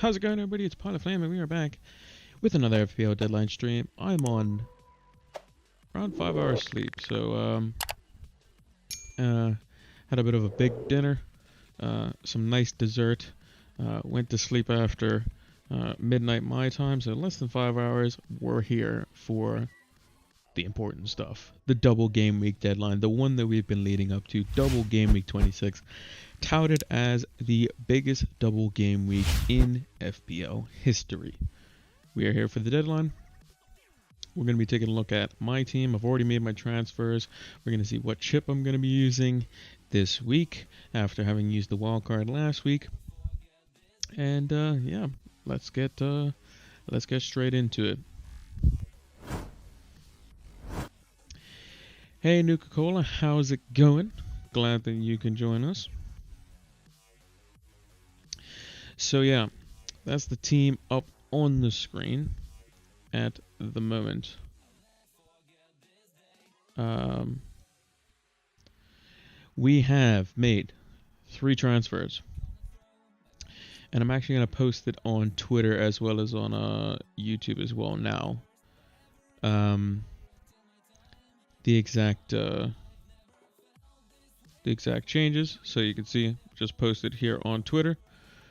How's it going, everybody? It's Pilot Flame, and we are back with another FPL deadline stream. I'm on around 5 hours sleep, so had a bit of a big dinner, some nice dessert, went to sleep after midnight my time, so less than 5 hours. We're here for the important stuff, the double game week deadline, the one that we've been leading up to, double game week 26. Touted as the biggest double game week in FPL history. We are here for the deadline. We're going to be taking a look at my team. I've already made my transfers. We're going to see what chip I'm going to be using this week after having used the wild card last week. And yeah, let's get straight into it. Hey Nuka-Cola, how's it going? Glad that you can join us. So yeah, that's the team up on the screen at the moment. We have made 3 transfers, and I'm actually going to post it on Twitter as well as on YouTube as well now. The exact changes, so you can see, just posted here on Twitter.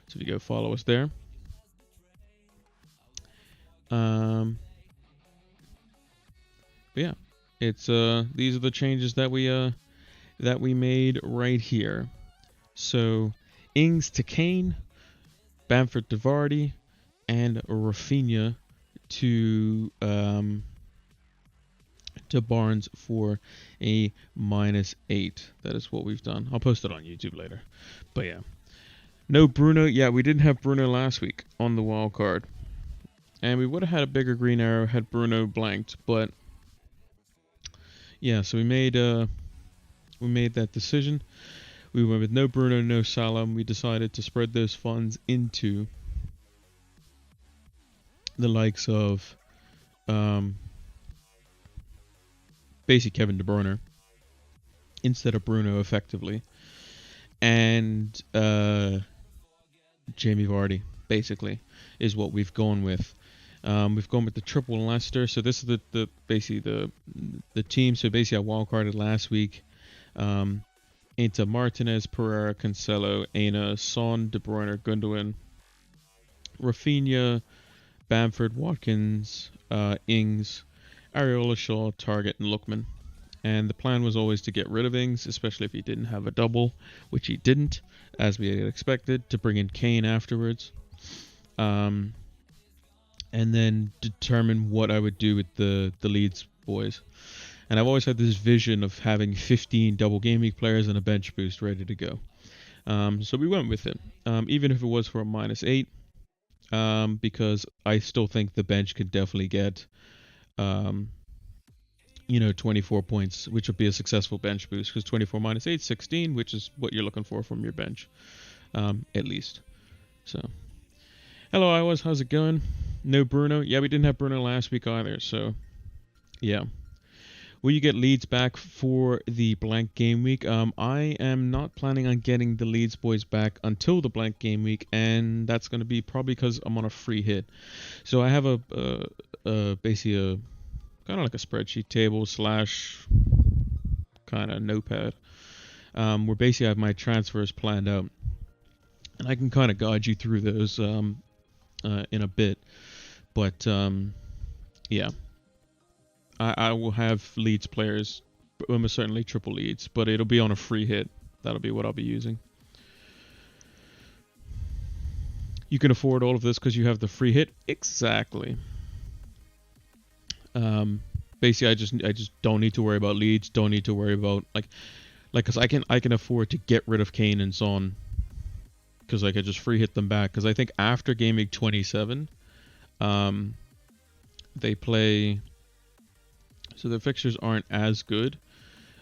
So if you go follow us there. But yeah, it's these are the changes that we made right here. So Ings to Kane, Bamford to Vardy, and Rafinha to Barnes for a -8. That is what we've done. I'll post it on YouTube later. But yeah. No Bruno. Yeah, we didn't have Bruno last week on the wild card. And we would have had a bigger green arrow had Bruno blanked, but yeah, so we made that decision. We went with no Bruno, no Salah, and we decided to spread those funds into the likes of basically Kevin De Bruyne instead of Bruno effectively, and Jamie Vardy basically is what we've gone with. We've gone with the triple Leicester. So this is the basically the team. So basically I wildcarded last week into Martinez, Pereira, Cancelo, Aina, Son, De Bruyne, Gundogan, Rafinha, Bamford, Watkins, Ings, Areola, Shaw, Target, and Lookman. And the plan was always to get rid of Ings, especially if he didn't have a double, which he didn't, as we had expected, to bring in Kane afterwards. And then determine what I would do with the Leeds boys. And I've always had this vision of having 15 double game week players and a bench boost ready to go. So we went with it, even if it was for a -8, because I still think the bench could definitely get 24 points, which would be a successful bench boost, because 24 -8, 16, which is what you're looking for from your bench, at least. So, hello, how's it going? No Bruno. Yeah, we didn't have Bruno last week either, so yeah. Will you get Leeds back for the blank game week? I am not planning on getting the Leeds boys back until the blank game week, and that's going to be probably because I'm on a free hit. So I have basically a kind of like a spreadsheet table / kind of notepad, where basically I have my transfers planned out, and I can kind of guide you through those in a bit. But yeah, I will have Leeds players, almost certainly triple Leeds, but it'll be on a free hit. That'll be what I'll be using. You can afford all of this because you have the free hit. Exactly. Basically, I just don't need to worry about Leeds. Don't need to worry about because I can afford to get rid of Kane and Son, because I could just free hit them back. Because I think after game week 27, they play. So their fixtures aren't as good.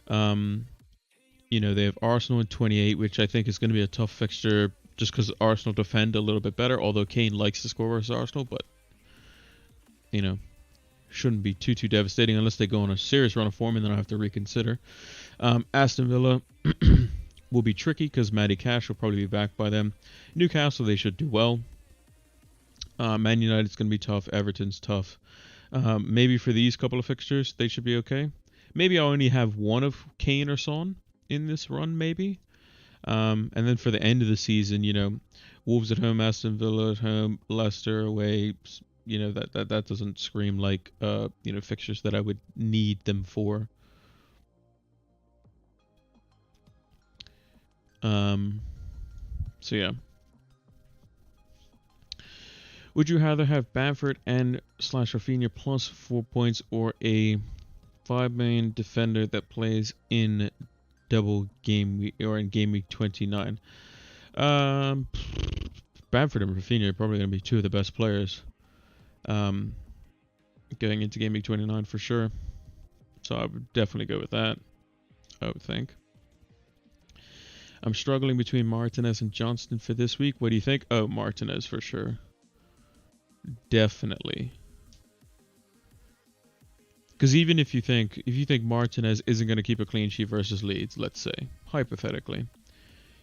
They have Arsenal in 28, which I think is going to be a tough fixture just because Arsenal defend a little bit better. Although Kane likes to score versus Arsenal, but shouldn't be too devastating unless they go on a serious run of form, and then I'll have to reconsider. Aston Villa will be tricky because Matty Cash will probably be back by then. Newcastle, they should do well. Man United's going to be tough. Everton's tough. Maybe for these couple of fixtures, they should be okay. Maybe I'll only have one of Kane or Son in this run, maybe. And then for the end of the season, Wolves at home, Aston Villa at home, Leicester away. That doesn't scream like fixtures that I would need them for. So yeah. Would you rather have Bamford and / Rafinha plus 4 points or a 5 million defender that plays in double game week or in game week 29? Bamford and Rafinha are probably going to be two of the best players going into game week 29 for sure. So I would definitely go with that, I would think. I'm struggling between Martinez and Johnston for this week. What do you think? Oh, Martinez for sure. Definitely. Because even if you think Martinez isn't going to keep a clean sheet versus Leeds, let's say, hypothetically,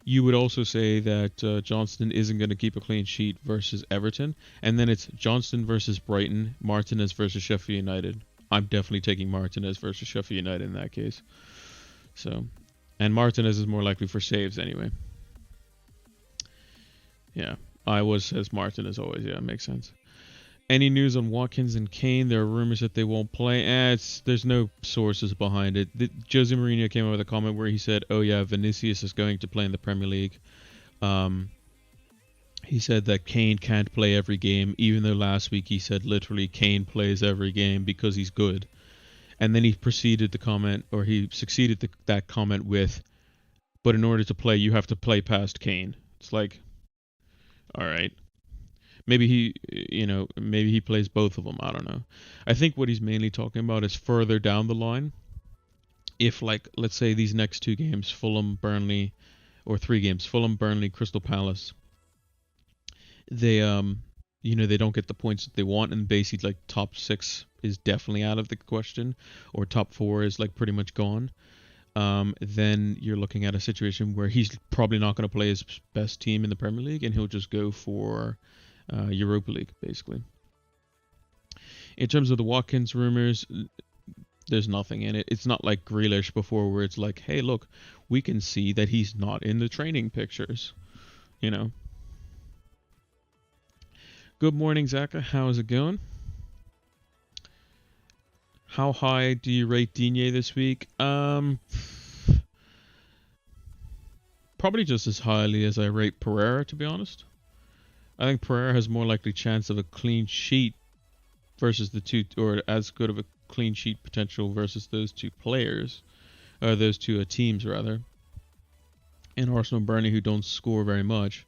you would also say that Johnston isn't going to keep a clean sheet versus Everton, and then it's Johnston versus Brighton, Martinez versus Sheffield United. I'm definitely taking Martinez versus Sheffield United in that case. So, and Martinez is more likely for saves anyway. Yeah, I was says Martinez always. Yeah, makes sense. Any news on Watkins and Kane? There are rumors that they won't play. There's no sources behind it. Jose Mourinho came up with a comment where he said, "Oh yeah, Vinicius is going to play in the Premier League." He said that Kane can't play every game, even though last week he said literally Kane plays every game because he's good. And then he proceeded to comment, or he succeeded that comment with, "But in order to play, you have to play past Kane." It's like, all right. Maybe he plays both of them. I don't know. I think what he's mainly talking about is further down the line. If, like, let's say these next 2 games, Fulham, Burnley, or 3 games, Fulham, Burnley, Crystal Palace, they they don't get the points that they want, and basically like top 6 is definitely out of the question, or top 4 is like pretty much gone. Then you're looking at a situation where he's probably not going to play his best team in the Premier League, and he'll just go for Europa League, basically. In terms of the Watkins rumors, there's nothing in it. It's not like Grealish before, where it's like, hey, look, we can see that he's not in the training pictures. Good morning, Zaka. How's it going? How high do you rate Digne this week? Probably just as highly as I rate Pereira, to be honest. I think Pereira has more likely chance of a clean sheet versus the two, or as good of a clean sheet potential versus those two players, or those two teams rather. And Arsenal and Burnley, who don't score very much.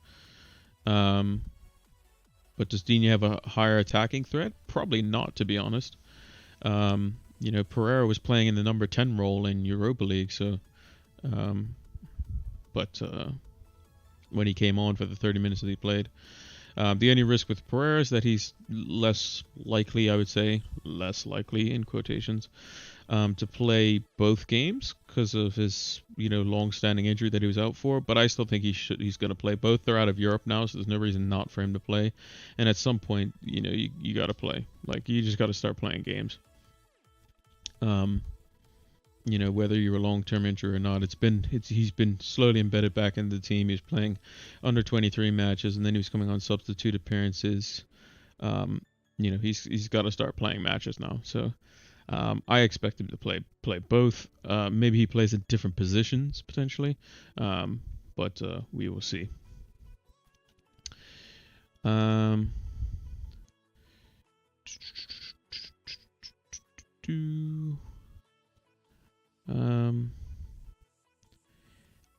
But does Digne have a higher attacking threat? Probably not, to be honest. Pereira was playing in the number 10 role in Europa League, so but when he came on for the 30 minutes that he played. The only risk with Pereira is that he's less likely, I would say, less likely in quotations, to play both games because of his, long-standing injury that he was out for. But I still think he's going to play both. They're out of Europe now, so there's no reason not for him to play. And at some point, you got to play. Like, you just got to start playing games. Whether you're a long-term injury or not, he's been slowly embedded back into the team. He was playing under 23 matches, and then he was coming on substitute appearances. He's got to start playing matches now. So I expect him to play both. Maybe he plays in different positions potentially, but we will see.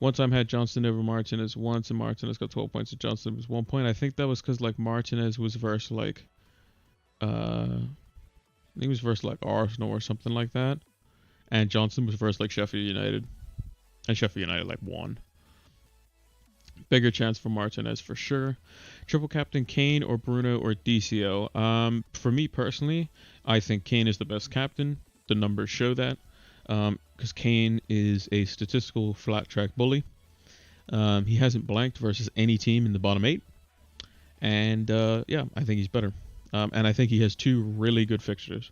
One time had Johnston over Martinez once, and Martinez got 12 points, and Johnston was 1 point. I think that was because Martinez was versus I think he was versus Arsenal or something like that, and Johnston was versus Sheffield United, and Sheffield United won. Bigger chance for Martinez for sure. Triple captain Kane or Bruno or DCO. For me personally, I think Kane is the best captain. The numbers show that. Because Kane is a statistical flat track bully. He hasn't blanked versus any team in the bottom 8. And yeah, I think he's better. And I think he has two really good fixtures.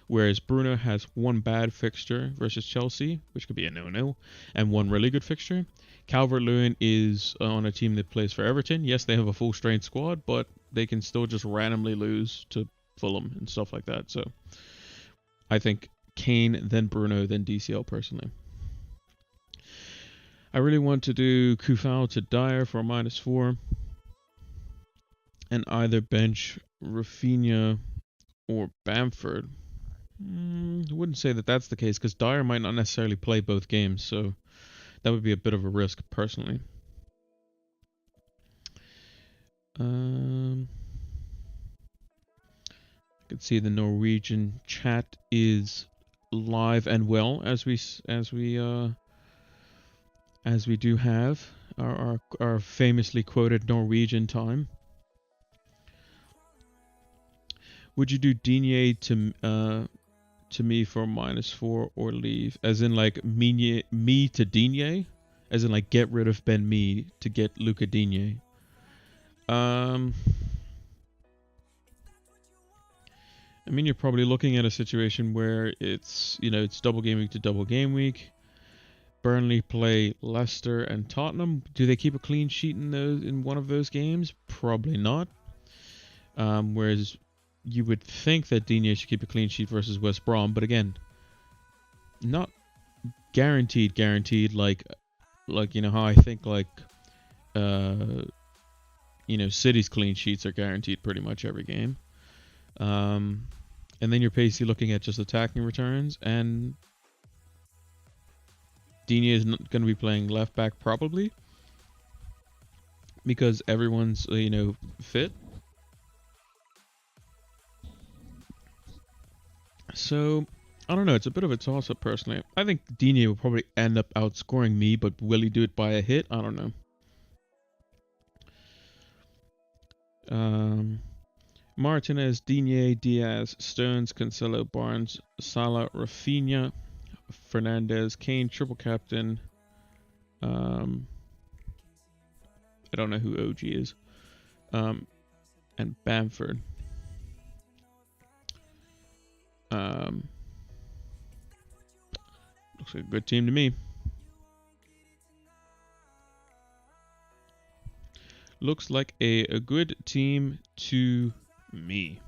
Whereas Bruno has one bad fixture versus Chelsea, which could be a no-no, and one really good fixture. Calvert-Lewin is on a team that plays for Everton. Yes, they have a full-strength squad, but they can still just randomly lose to Fulham and stuff like that. So I think Kane, then Bruno, then DCL personally. I really want to do Kufau to Dyer for a -4. And either bench Rafinha or Bamford. I wouldn't say that that's the case because Dyer might not necessarily play both games, so that would be a bit of a risk personally. I can see the Norwegian chat is live and well as we do have our famously quoted Norwegian time. Would you do Digne to me for -4 or leave? As in like me to Digne? As in like get rid of Ben Mee to get Luca Digne? I mean, you're probably looking at a situation where it's double game week to double game week. Burnley play Leicester and Tottenham. Do they keep a clean sheet in one of those games? Probably not. Whereas you would think that Digne should keep a clean sheet versus West Brom, but again, not guaranteed. Like how I think City's clean sheets are guaranteed pretty much every game. And then you're basically looking at just attacking returns, and Digne is not going to be playing left back probably because everyone's fit. So I don't know. It's a bit of a toss-up personally. I think Digne will probably end up outscoring me, but will he do it by a hit? I don't know. Martinez, Digne, Diaz, Stones, Cancelo, Barnes, Salah, Rafinha, Fernandez, Kane, triple captain. I don't know who OG is. And Bamford. Looks like a good team to me. Looks like a good team to me.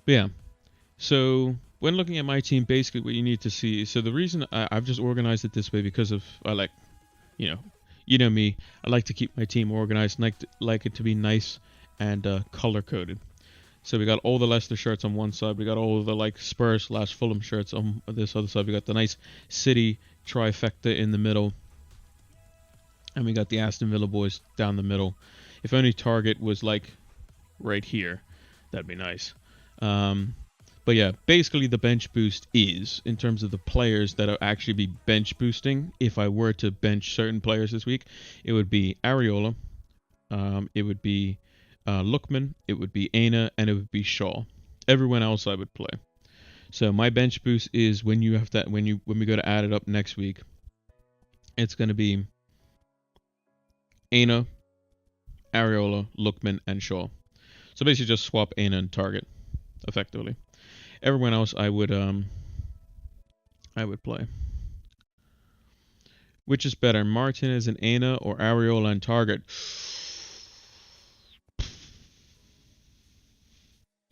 But yeah, so when looking at my team, basically what you need to see. So the reason I've just organized it this way because of me. I like to keep my team organized. And like it to be nice and color coded. So we got all the Leicester shirts on one side. We got all the Spurs/Fulham shirts on this other side. We got the nice City trifecta in the middle. And we got the Aston Villa boys down the middle. If only Target was right here, that'd be nice. But yeah, basically the bench boost is, in terms of the players that will actually be bench boosting, if I were to bench certain players this week, it would be Areola, it would be Lookman, it would be Aina, and it would be Shaw. Everyone else I would play. So my bench boost is when we go to add it up next week, it's going to be Aina, Areola, Lookman, and Shaw. So basically just swap Aina and Target, effectively. Everyone else I would play. Which is better, Martinez and Aina or Areola and Target?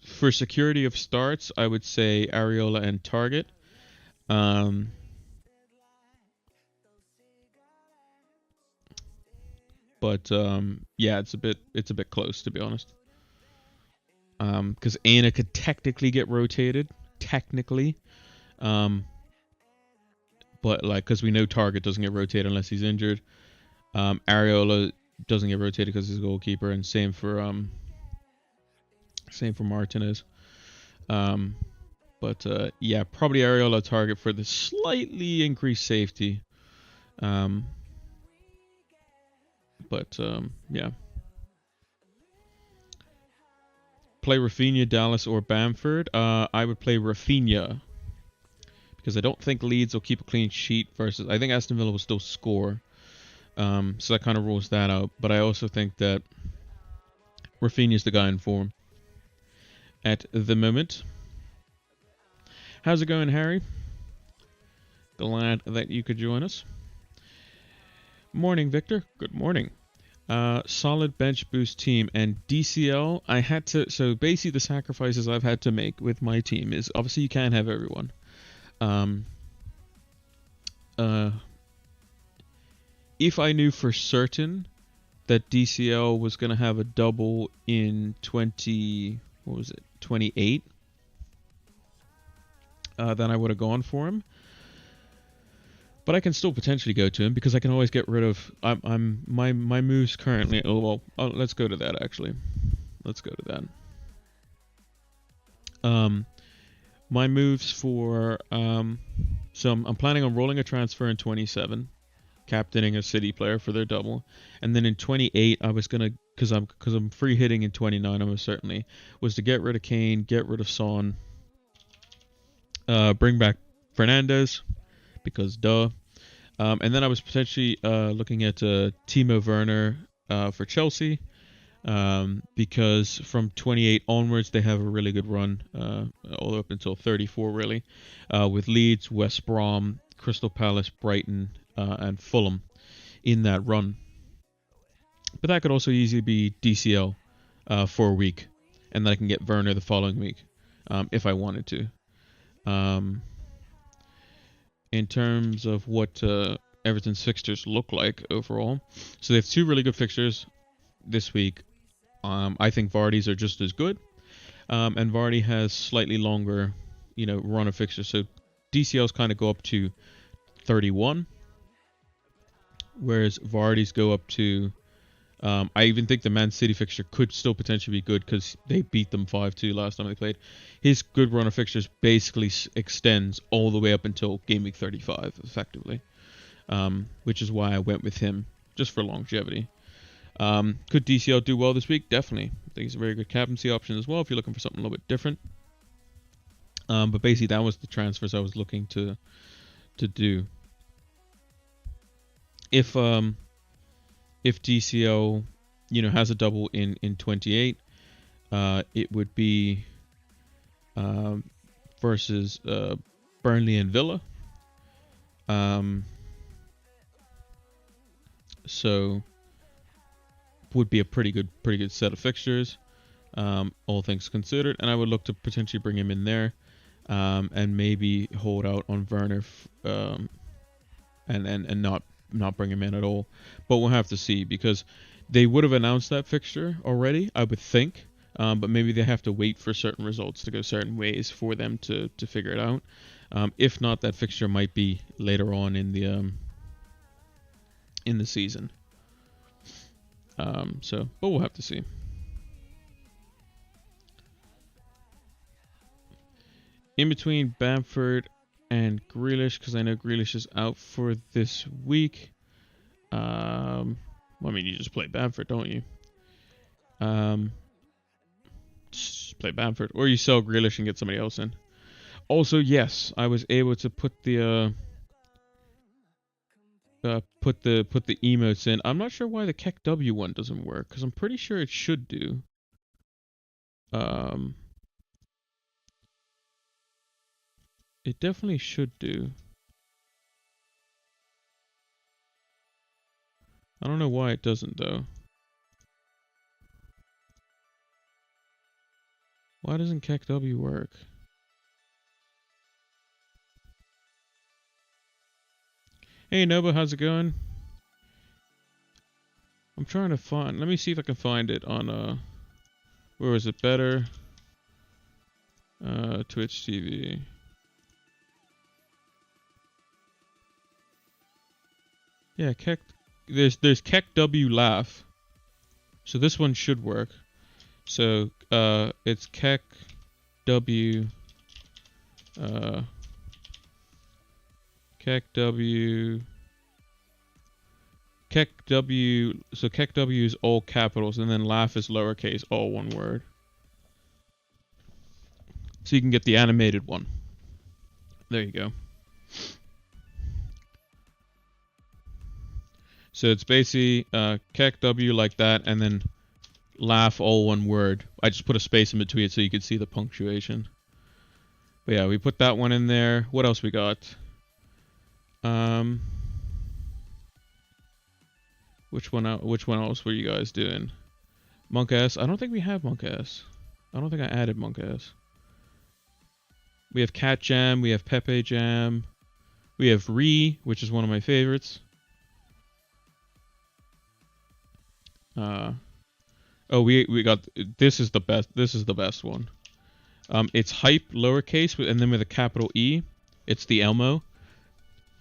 For security of starts, I would say Areola and Target. But yeah, it's a bit close, to be honest. Because Aina could technically get rotated, but because we know Target doesn't get rotated unless he's injured. Areola doesn't get rotated because he's a goalkeeper, and same for Martinez. But yeah, probably Areola Target for the slightly increased safety. But yeah. Play Rafinha, Dallas, or Bamford. I would play Rafinha because I don't think Leeds will keep a clean sheet versus. I think Aston Villa will still score. So that kind of rules that out. But I also think that Rafinha's the guy in form at the moment. How's it going, Harry? Glad that you could join us. Morning, Victor. Good morning. Solid bench boost team and DCL. I had to. So basically, the sacrifices I've had to make with my team is obviously you can't have everyone. If I knew for certain that DCL was going to have a double in 28, then I would have gone for him. But I can still potentially go to him because I can always get rid of. My moves currently. Let's go to that actually. Let's go to that. My moves for. So I'm planning on rolling a transfer in 27, captaining a City player for their double, and then in 28 I was gonna because I'm free hitting in 29 almost certainly was to get rid of Kane, get rid of Son, bring back Fernandez. Because duh. And then I was potentially looking at Timo Werner for Chelsea because from 28 onwards they have a really good run all the way up until 34 really with Leeds, West Brom, Crystal Palace, Brighton and Fulham in that run. But that could also easily be DCL for a week and then I can get Werner the following week if I wanted to. In terms of what Everton's fixtures look like overall. So they have two really good fixtures this week. I think Vardy's are just as good. And Vardy has slightly longer, run of fixtures. So DCLs kind of go up to 31. Whereas Vardy's go up to... I even think the Man City fixture could still potentially be good because they beat them 5-2 last time they played. His good run of fixtures basically extends all the way up until Gameweek 35, effectively. Which is why I went with him, just for longevity. Could DCL do well this week? Definitely. I think he's a very good captaincy option as well if you're looking for something a little bit different. But basically that was the transfers I was looking to do. If DCL, has a double in 28, it would be versus Burnley and Villa. So would be a pretty good set of fixtures, all things considered, and I would look to potentially bring him in there, and maybe hold out on Werner, and not bring him in at all. But we'll have to see because they would have announced that fixture already, I would think. But maybe they have to wait for certain results to go certain ways for them to figure it out. If not, that fixture might be later on in the season. But we'll have to see. In between Bamford and Grealish, because I know Grealish is out for this week. You just play Bamford, don't you? Just play Bamford, or you sell Grealish and get somebody else in. Also, yes, I was able to put the emotes in. I'm not sure why the Keck W one doesn't work, because I'm pretty sure it should do. It definitely should do. I don't know why it doesn't though. Why doesn't Keck W work? Hey Noba, how's it going? I'm trying to find. Let me see if I can find it on where is it better? Twitch TV. Yeah, Keck. There's Keck W Laugh. So this one should work. So it's Keck W. Keck W. Keck W. So Keck W is all capitals, and then Laugh is lowercase, all one word. So you can get the animated one. There you go. So it's basically Kek W like that, and then laugh all one word. I just put a space in between it so you could see the punctuation. But yeah, we put that one in there. What else we got? Which one else were you guys doing? Monk S. I don't think we have Monk S. I don't think I added Monk S. We have Cat Jam. We have Pepe Jam. We have Re, which is one of my favorites. Oh, we got, this is the best. This is the best one. It's hype lowercase and then with a capital E. It's the Elmo.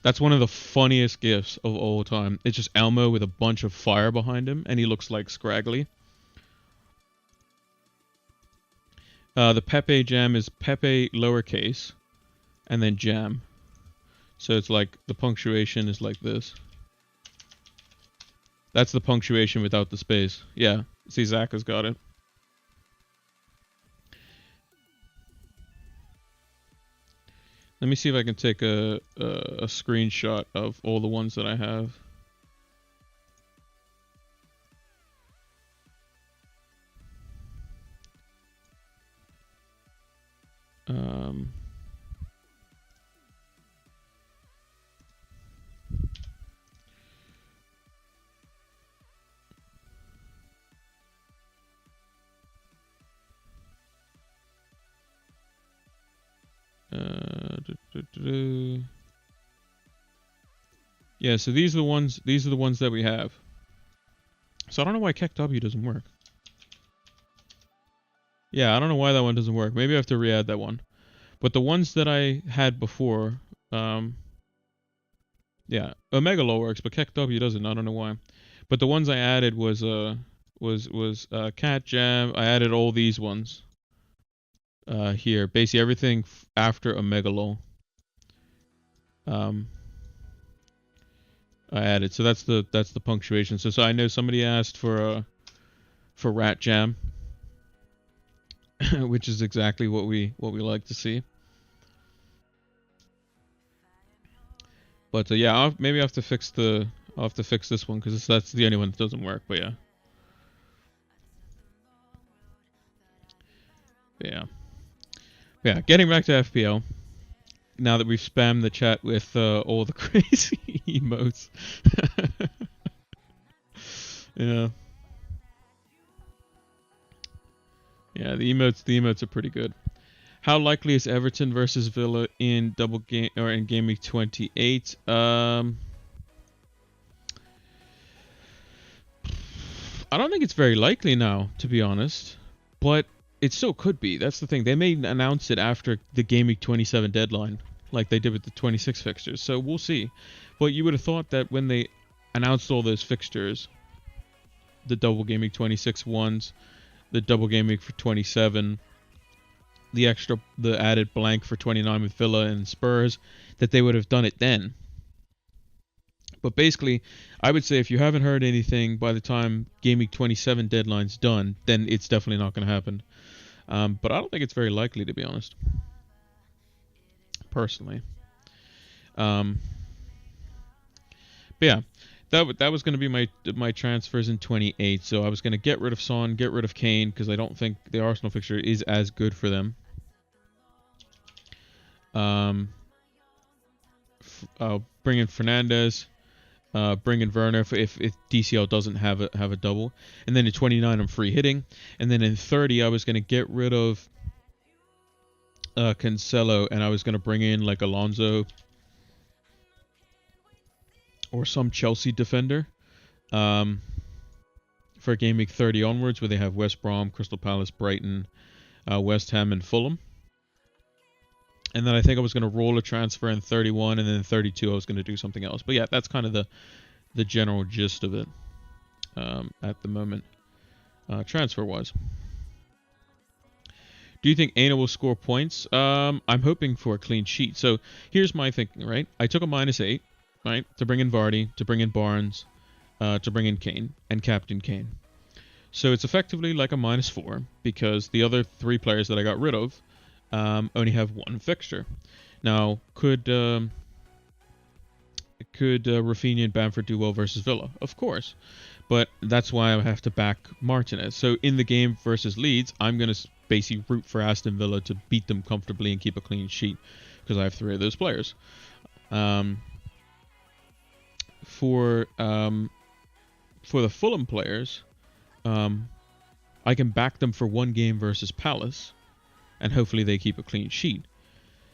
That's one of the funniest gifs of all time. It's just Elmo with a bunch of fire behind him, and he looks like scraggly. The Pepe Jam is Pepe lowercase, and then Jam. So it's like the punctuation is like this. That's the punctuation without the space. Yeah, see, Zach has got it. Let me see if I can take a screenshot of all the ones that I have. Yeah, so these are the ones. These are the ones that we have. So I don't know why Kek W doesn't work. Yeah, I don't know why that one doesn't work. Maybe I have to re-add that one. But the ones that I had before, yeah, Omega Law works, but Kek W doesn't. I don't know why. But the ones I added was Cat Jam. I added all these ones. Here, basically everything after Omega Law. I added, so that's the punctuation. So I know somebody asked for Rat Jam, which is exactly what we like to see. But yeah, maybe I have to fix this one because that's the only one that doesn't work. But yeah. Getting back to FPL. Now that we've spammed the chat with all the crazy emotes. Yeah. Yeah, the emotes are pretty good. How likely is Everton versus Villa in double game or in game week 28? I don't think it's very likely now, to be honest. But it still could be. That's the thing. They may announce it after the game week 27 deadline, like they did with the 26 fixtures. So we'll see. But you would have thought that when they announced all those fixtures, the double game week 26 ones, the double game week for 27, the added blank for 29 with Villa and Spurs, that they would have done it then. But basically, I would say if you haven't heard anything by the time game week 27 deadline's done, then it's definitely not going to happen. But I don't think it's very likely, to be honest. Personally. But yeah, that was going to be my transfers in 28. So I was going to get rid of Son, get rid of Kane, because I don't think the Arsenal fixture is as good for them. I'll bring in Fernandez. Bring in Werner if DCL doesn't have a double, and then in 29 I'm free hitting, and then in 30 I was gonna get rid of Cancelo, and I was gonna bring in like Alonso or some Chelsea defender for game week 30 onwards, where they have West Brom, Crystal Palace, Brighton, West Ham, and Fulham. And then I think I was going to roll a transfer in 31, and then in 32 I was going to do something else. But yeah, that's kind of the general gist of it at the moment, transfer-wise. Do you think Aina will score points? I'm hoping for a clean sheet. So here's my thinking, right? I took a -8, right, to bring in Vardy, to bring in Barnes, to bring in Kane, and captain Kane. So it's effectively like a -4, because the other 3 players that I got rid of only have 1 fixture. Now, could could Rafinha and Bamford do well versus Villa? Of course. But that's why I have to back Martinez. So in the game versus Leeds, I'm going to basically root for Aston Villa to beat them comfortably and keep a clean sheet because I have 3 of those players. For the Fulham players, I can back them for 1 game versus Palace, and hopefully they keep a clean sheet.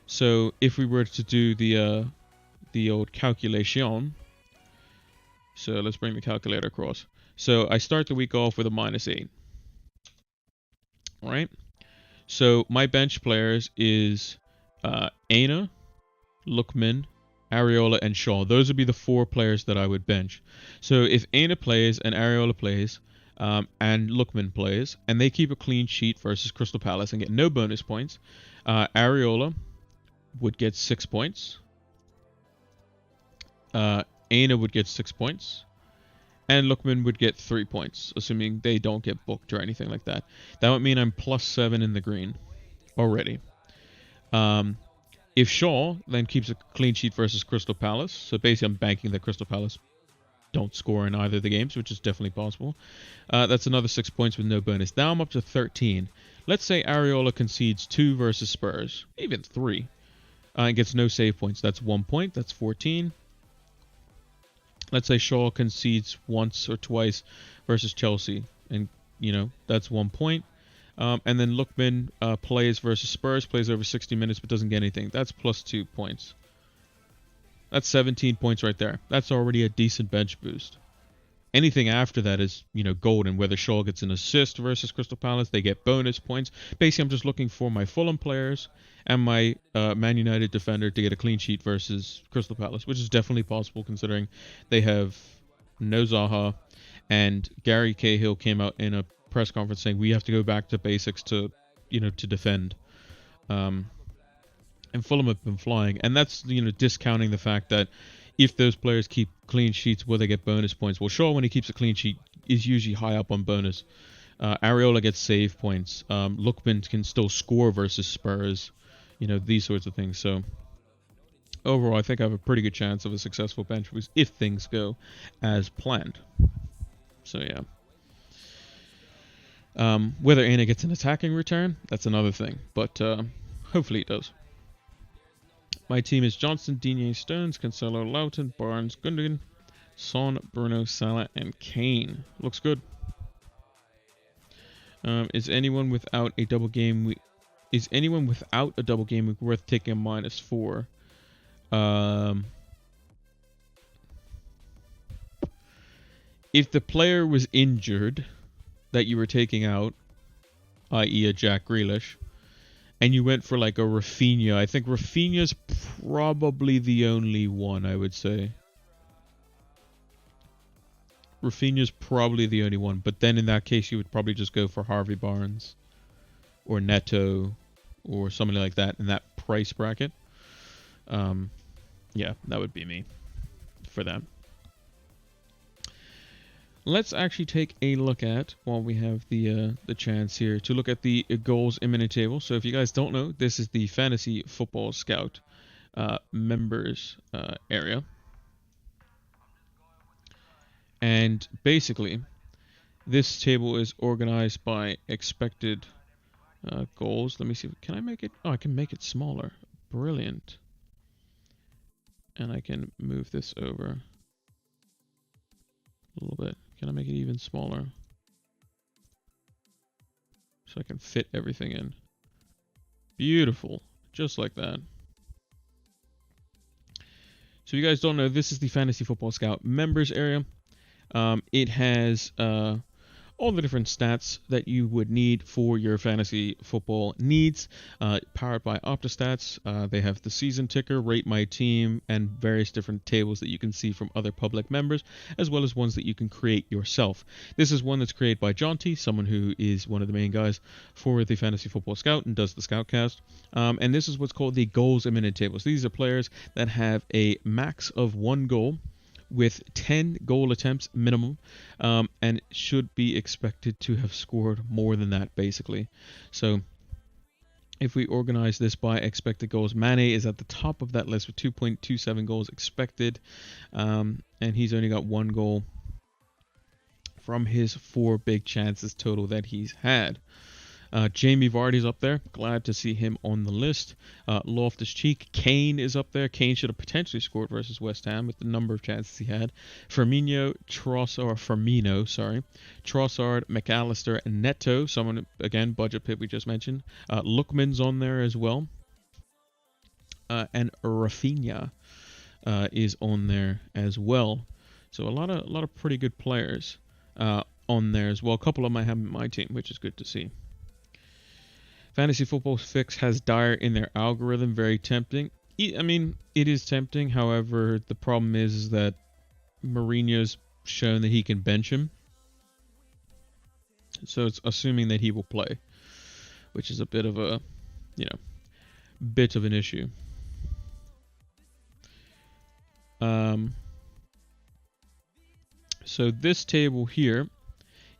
So if we were to do the old calculation, so let's bring the calculator across. So I start the week off with a -8. All right. So my bench players is Aina, Lookman, Areola, and Shaw. Those would be the 4 players that I would bench. So if Aina plays and Areola plays and Lookman plays, and they keep a clean sheet versus Crystal Palace and get no bonus points, Areola would get 6 points. Aina would get 6 points. And Lookman would get 3 points, assuming they don't get booked or anything like that. That would mean I'm +7 in the green already. If Shaw then keeps a clean sheet versus Crystal Palace, so basically I'm banking that Crystal Palace don't score in either of the games, which is definitely possible. That's another 6 points with no bonus. Now I'm up to 13. Let's say Areola concedes 2 versus Spurs, even 3, and gets no save points. That's 1 point. That's 14. Let's say Shaw concedes once or twice versus Chelsea, and that's 1 point. And then Lookman plays versus Spurs, plays over 60 minutes but doesn't get anything. That's +2 points. That's 17 points right there. That's already a decent bench boost. Anything after that is, golden. Whether Shaw gets an assist versus Crystal Palace, they get bonus points. Basically, I'm just looking for my Fulham players and my Man United defender to get a clean sheet versus Crystal Palace, which is definitely possible considering they have no Zaha, and Gary Cahill came out in a press conference saying we have to go back to basics to defend. And Fulham have been flying, and that's discounting the fact that if those players keep clean sheets, will they get bonus points? Well, Shaw, when he keeps a clean sheet, is usually high up on bonus. Areola gets save points. Lookman can still score versus Spurs. These sorts of things. So overall, I think I have a pretty good chance of a successful bench boost if things go as planned. So yeah. Whether Aina gets an attacking return, that's another thing. But hopefully it does. My team is Johnson, Digne, Stones, Cancelo, Loughton, Barnes, Gundogan, Son, Bruno, Salah, and Kane. Looks good. Is anyone without a double game week? Is anyone without a double game week worth taking a -4? If the player was injured that you were taking out, i.e. a Jack Grealish, and you went for like a Rafinha, I think Rafinha's probably the only one, I would say. Rafinha's probably the only one, but then in that case you would probably just go for Harvey Barnes or Neto or somebody like that in that price bracket. Yeah, that would be me for that. Let's actually take a look at, while we have the chance here, to look at the goals imminent table. So if you guys don't know, this is the Fantasy Football Scout members area. And basically, this table is organized by expected goals. Let me see. Can I make it? Oh, I can make it smaller. Brilliant. And I can move this over a little bit. Can I make it even smaller? So I can fit everything in. Beautiful. Just like that. So if you guys don't know, this is the Fantasy Football Scout members area. It has all the different stats that you would need for your fantasy football needs, powered by OptaStats. They have the season ticker, rate my team, and various different tables that you can see from other public members, as well as ones that you can create yourself. This is one that's created by John T, someone who is one of the main guys for the Fantasy Football Scout and does the Scoutcast. And this is what's called the goals imminent tables. These are players that have a max of 1 goal with 10 goal attempts minimum, and should be expected to have scored more than that, basically. So If we organize this by expected goals, Mane is at the top of that list with 2.27 goals expected, and he's only got 1 goal from his 4 big chances total that he's had. Jamie Vardy's up there. Glad to see him on the list. Loftus-Cheek. Kane is up there. Kane should have potentially scored versus West Ham with the number of chances he had. Firmino, Trossard, McAllister, and Neto. Someone, again, budget pit we just mentioned. Lookman's on there as well. And Rafinha is on there as well. So a lot of pretty good players on there as well. A couple of them I have in my team, which is good to see. Fantasy Football Fix has Dyer in their algorithm. Very tempting. I mean, it is tempting. However, the problem is that Mourinho's shown that he can bench him. So it's assuming that he will play, which is a bit of a, bit of an issue. So this table here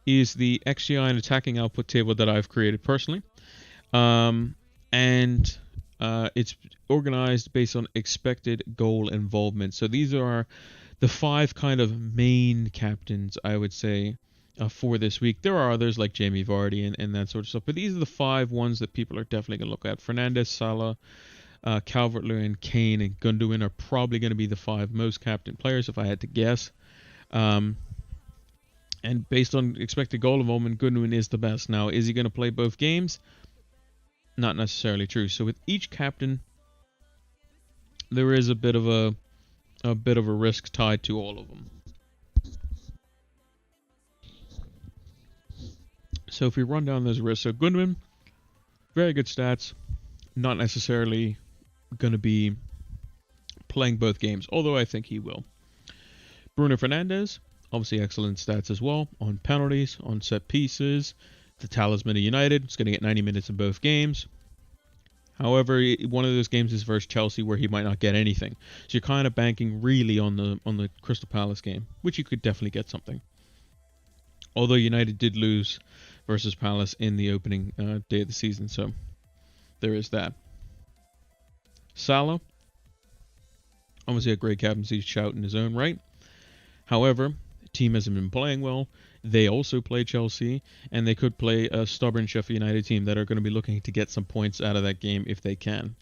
is the XGI and attacking output table that I've created personally. And it's organized based on expected goal involvement. So these are the 5 kind of main captains, I would say, for this week. There are others like Jamie Vardy and that sort of stuff, but these are the 5 ones that people are definitely going to look at. Fernandes, Salah, Calvert-Lewin, Kane, and Gundogan are probably going to be the 5 most captain players if I had to guess. And based on expected goal involvement, Gundogan is the best. Now, is he going to play both games? Not necessarily true. So with each captain, there is a bit of a risk tied to all of them. So if we run down those risks, so Gundogan, very good stats, not necessarily going to be playing both games, although I think he will. Bruno Fernandes, obviously excellent stats as well on penalties, on set pieces. The talisman of United, is going to get 90 minutes in both games. However, one of those games is versus Chelsea where he might not get anything. So you're kind of banking really on the Crystal Palace game, which you could definitely get something. Although United did lose versus Palace in the opening day of the season, so there is that. Salah, obviously a great captaincy shout in his own right. However, the team hasn't been playing well. They also play Chelsea, and they could play a stubborn Sheffield United team that are going to be looking to get some points out of that game if they can.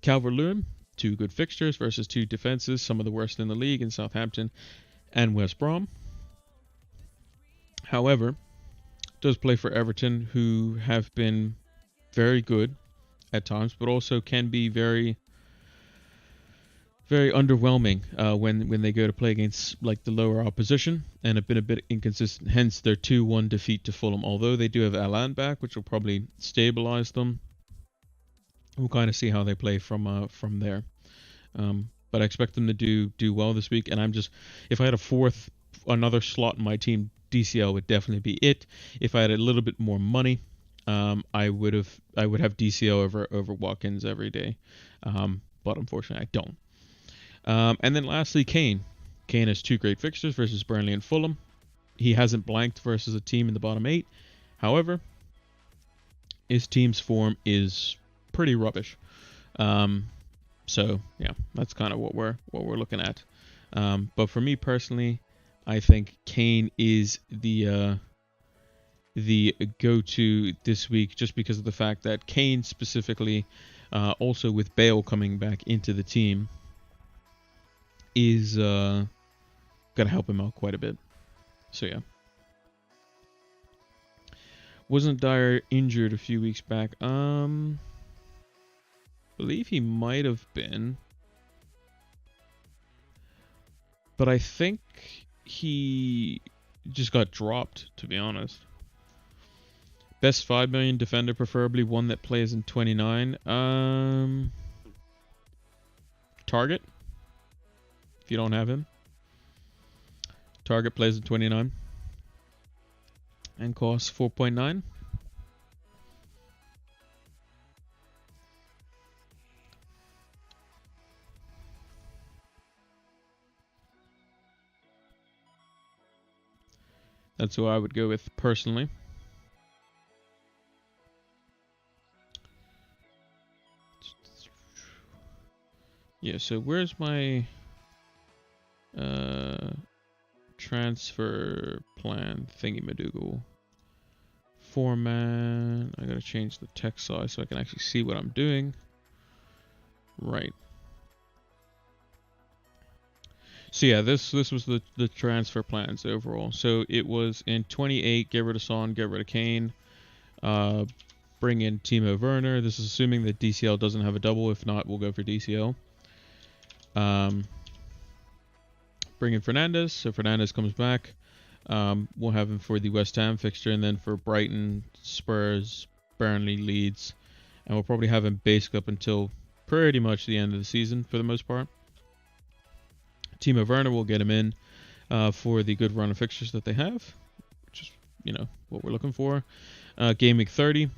Calvert-Lewin, 2 good fixtures versus 2 defenses, some of the worst in the league in Southampton and West Brom. However, does play for Everton, who have been very good at times, but also can be very, very underwhelming when they go to play against like the lower opposition and have been a bit inconsistent. Hence their 2-1 defeat to Fulham. Although they do have Alan back, which will probably stabilize them. We'll kind of see how they play from there. But I expect them to do well this week. And if I had another slot in my team, DCL would definitely be it. If I had a little bit more money, I would have DCL over Watkins every day. But unfortunately, I don't. And then lastly, Kane. Kane has 2 great fixtures versus Burnley and Fulham. He hasn't blanked versus a team in the bottom 8. However, his team's form is pretty rubbish. So yeah, that's kind of what we're looking at. But for me personally, I think Kane is the go-to this week, just because of the fact that Kane specifically, also with Bale coming back into the team, is going to help him out quite a bit. So yeah. Wasn't Dyer injured a few weeks back? Believe he might have been. But I think he just got dropped, to be honest. Best 5 million defender, preferably one that plays in 29. Target. If you don't have him. Target plays in 29. And costs 4.9. That's who I would go with personally. Yeah, so where's my transfer plan thingy-madoogle? Format. I gotta change the text size so I can actually see what I'm doing. Right. So yeah, this was the transfer plans overall. So it was in 28, get rid of Son, get rid of Kane, bring in Timo Werner. This is assuming that DCL doesn't have a double. If not, we'll go for DCL. Bring in Fernandes. So Fernandes comes back. We'll have him for the West Ham fixture, and then for Brighton, Spurs, Burnley, Leeds, and we'll probably have him basic up until pretty much the end of the season for the most part. Timo Werner will get him in for the good run of fixtures that they have, which is, what we're looking for. Gameweek 30,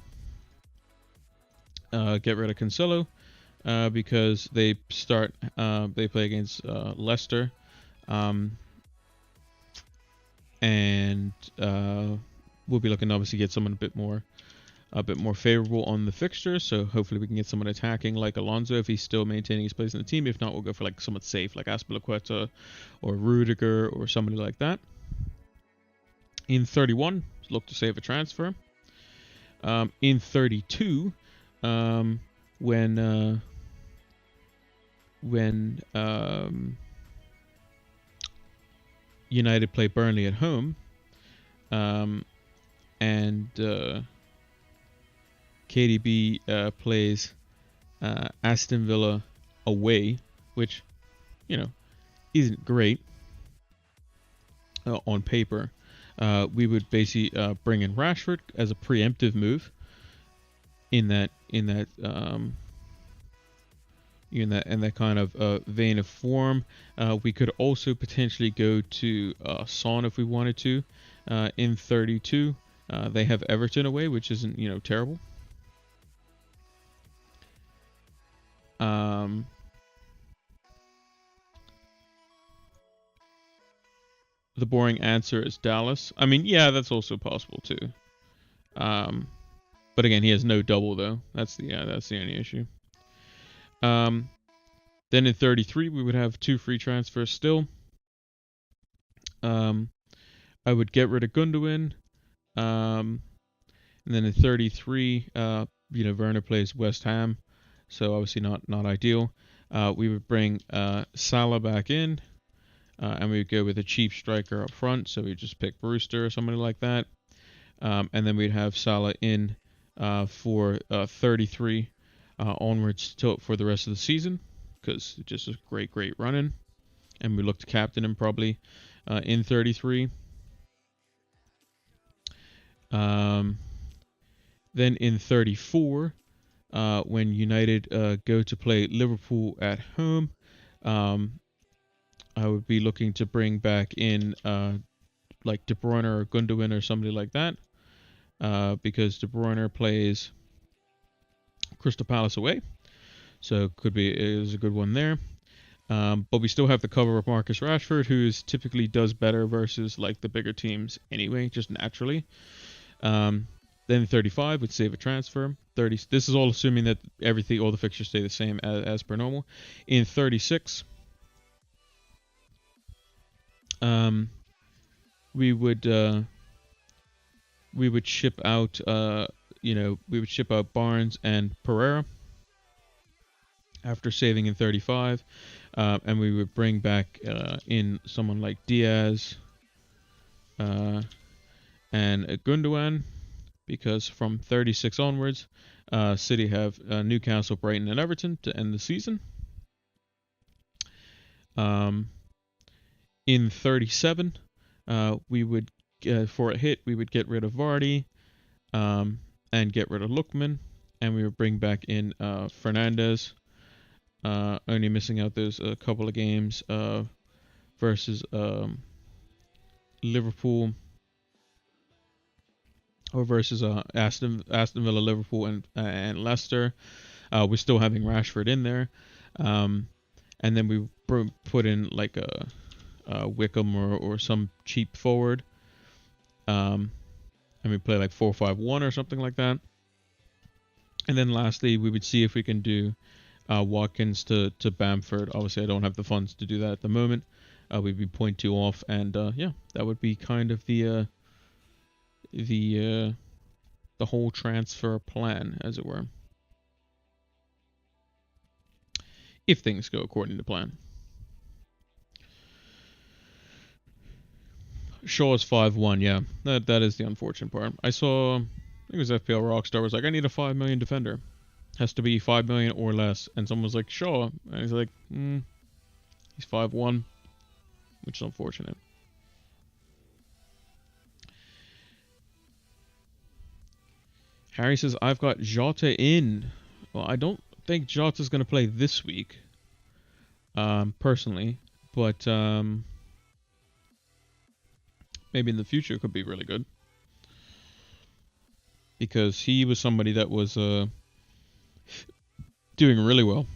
get rid of Cancelo because they play against Leicester, and we'll be looking to obviously get someone a bit more favorable on the fixture, so hopefully we can get someone attacking like Alonso if he's still maintaining his place in the team. If not, we'll go for like someone safe like Azpilicueta or Rudiger or somebody like that. In 31, look to save a transfer. In 32, when United play Burnley at home, and KDB plays Aston Villa away, which, isn't great on paper. We would basically bring in Rashford as a preemptive move in that kind of vein of form. We could also potentially go to Son if we wanted to. In 32, they have Everton away, which isn't terrible. The boring answer is Dallas. I mean, yeah, that's also possible too. But again, he has no double though. That's the only issue. Then in 33, we would have 2 free transfers still. I would get rid of Gundogan. And then in 33, Werner plays West Ham, so obviously not ideal. We would bring Salah back in, and we would go with a cheap striker up front, so we'd just pick Brewster or somebody like that. And then we'd have Salah in for 33 onwards for the rest of the season, because just a great running. And we look to captain him probably in 33. Then in 34, when United go to play Liverpool at home, I would be looking to bring back in like De Bruyne or Gundogan or somebody like that, because De Bruyne plays Crystal Palace away, so is a good one there. But we still have the cover of Marcus Rashford, who typically does better versus like the bigger teams anyway, just naturally. Then 35 would save a transfer. 30. This is all assuming that all the fixtures stay the same as per normal. In 36, we would ship out Barnes and Pereira after saving in 35, and we would bring back in someone like Diaz and Gundogan, because from 36 onwards, City have Newcastle, Brighton, and Everton to end the season. In 37, we would for a hit we would get rid of Vardy, and get rid of Lookman, and we would bring back in Fernandes. Only missing out those a couple of games versus Liverpool, or versus Aston Villa, Liverpool, and Leicester. We're still having Rashford in there, and then we put in like a Wickham or some cheap forward, and we play like 4-5-1 or something like that. And then lastly, we would see if we can do Watkins to Bamford. Obviously, I don't have the funds to do that at the moment. We'd be 0.2 off, and yeah, that would be kind of the whole transfer plan, as it were, if things go according to plan. Shaw's 5-1, yeah. That is the unfortunate part. I saw, I think it was FPL Rockstar was like, I need a 5 million defender. Has to be 5 million or less. And someone was like, Shaw. And he's like, he's 5-1, which is unfortunate. Harry says, I've got Jota in. Well, I don't think Jota's going to play this week, personally. But maybe in the future it could be really good. Because he was somebody that was doing really well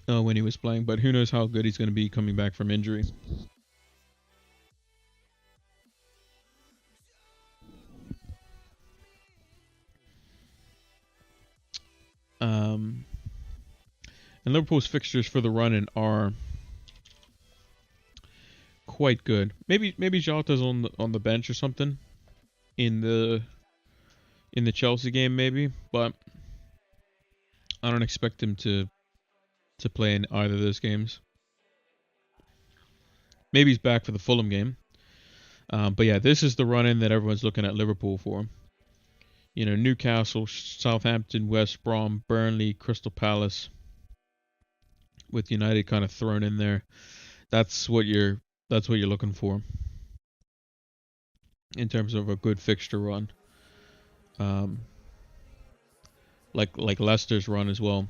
when he was playing. But who knows how good he's going to be coming back from injury. And Liverpool's fixtures for the run-in are quite good. Maybe Jota's on the bench or something in the Chelsea game, maybe, but I don't expect him to play in either of those games. Maybe he's back for the Fulham game. But yeah, this is the run-in that everyone's looking at Liverpool for. You know, Newcastle, Southampton, West Brom, Burnley, Crystal Palace, with United kind of thrown in there. That's what you're looking for in terms of a good fixture run. Like Leicester's run as well.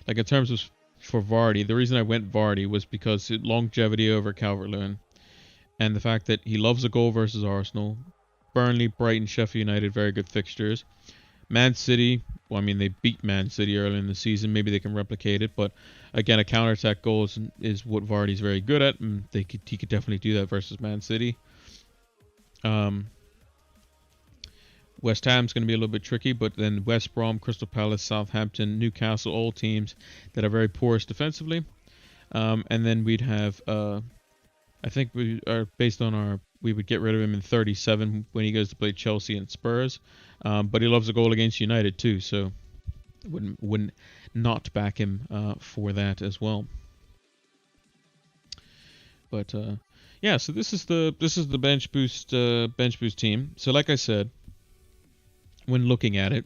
Like in terms of for Vardy, the reason I went Vardy was because longevity over Calvert-Lewin, and the fact that he loves a goal versus Arsenal. Burnley, Brighton, Sheffield United, very good fixtures. Man City, well, I mean, they beat Man City early in the season. Maybe they can replicate it, but again, a counter-attack goal is what Vardy's very good at, and he could definitely do that versus Man City. West Ham's going to be a little bit tricky, but then West Brom, Crystal Palace, Southampton, Newcastle, all teams that are very porous defensively. And then we'd have, I think we are based on we would get rid of him in 37 when he goes to play Chelsea and Spurs. But he loves a goal against United too, so wouldn't not back him for that as well. But yeah, so this is the bench boost team. So like I said, when looking at it,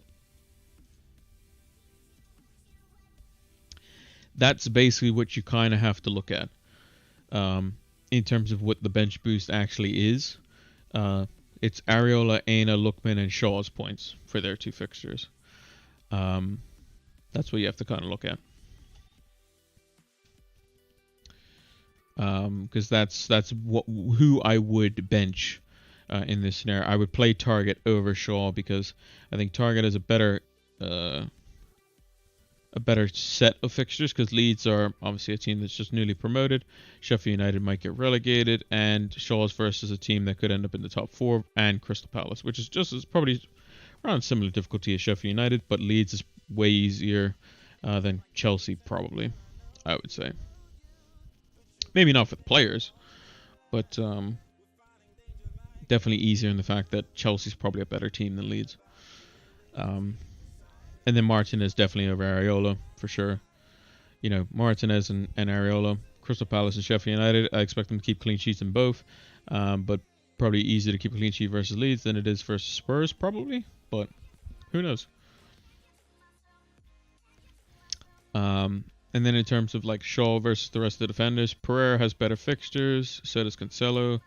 that's basically what you kind of have to look at in terms of what the bench boost actually is. It's Areola, Aina, Lookman, and Shaw's points for their two fixtures. That's what you have to kind of look at. Because that's who I would bench in this scenario. I would play Target over Shaw because I think Target is a better set of fixtures, because Leeds are obviously a team that's just newly promoted. Sheffield United might get relegated, and Shaw's versus a team that could end up in the top 4, and Crystal Palace, which is probably around similar difficulty as Sheffield United, but Leeds is way easier than Chelsea, probably, I would say. Maybe not for the players, but definitely easier in the fact that Chelsea's probably a better team than Leeds. And then Martinez definitely over Areola, for sure. You know, Martinez and Areola, Crystal Palace and Sheffield United, I expect them to keep clean sheets in both. But probably easier to keep a clean sheet versus Leeds than it is versus Spurs, probably. But who knows? And then in terms of like Shaw versus the rest of the defenders, Pereira has better fixtures, so does Cancelo.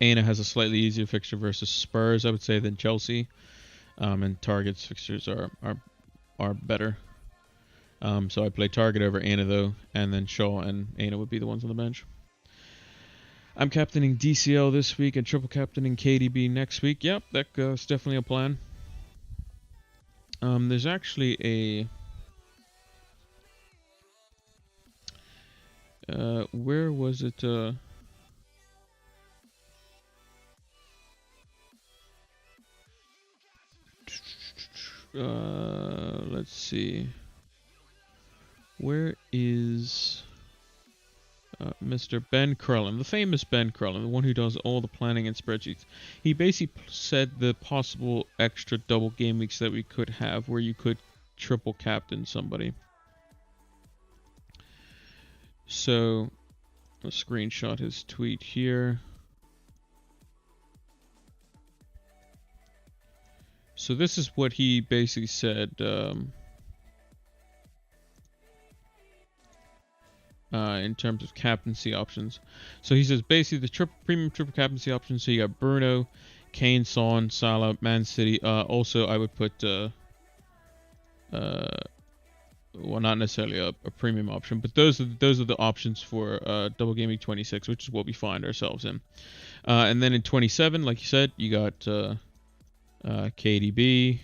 Aina has a slightly easier fixture versus Spurs, I would say, than Chelsea. And Target's fixtures are better. So I play Target over Aina though, and then Shaw and Aina would be the ones on the bench. I'm captaining DCL this week and triple captaining KDB next week. Yep, that's definitely a plan. There's actually where was it? let's see. Where is Mr. Ben Crellin, the famous Ben Crellin, the one who does all the planning and spreadsheets? He basically said the possible extra double game weeks that we could have where you could triple captain somebody. So, I'll screenshot his tweet here. So this is what he basically said in terms of captaincy options. So he says basically the premium triple captaincy options. So you got Bruno, Kane, Son, Salah, Man City. Also, I would put well, not necessarily a premium option, but those are the options for double game week 26, which is what we find ourselves in. And then in 27, like you said, you got KDB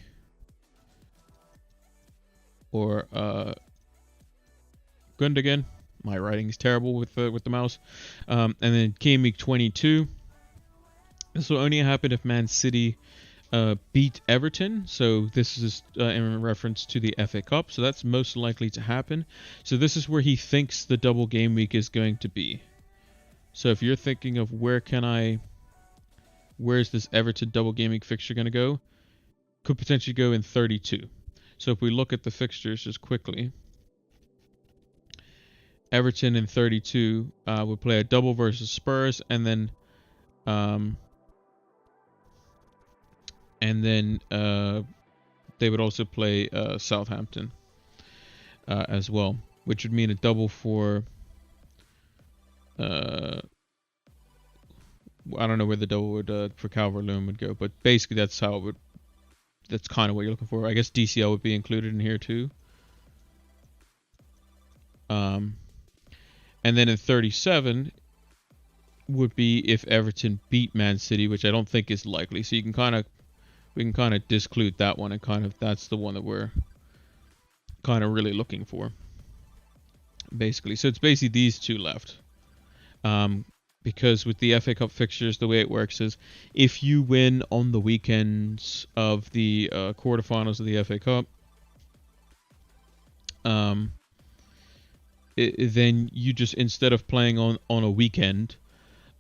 or Gundogan. My writing is terrible with the mouse. And then game week 22. This will only happen if Man City beat Everton. So this is in reference to the FA Cup. So that's most likely to happen. So this is where he thinks the double game week is going to be. So if you're thinking of where's this Everton double game week fixture going to go, could potentially go in 32. So if we look at the fixtures just quickly, Everton in 32 would play a double versus Spurs, and then they would also play Southampton as well, which would mean a double for I don't know where the double would for Calvert-Lewin would go, but basically that's how it would. That's kind of what you're looking for. I guess DCL would be included in here too. And then in 37 would be if Everton beat Man City, which I don't think is likely. So we can kind of disclude that one, and that's the one that we're kind of really looking for, basically. So it's basically these two left. Because with the FA Cup fixtures, the way it works is if you win on the weekends of the quarterfinals of the FA Cup, then you just, instead of playing on a weekend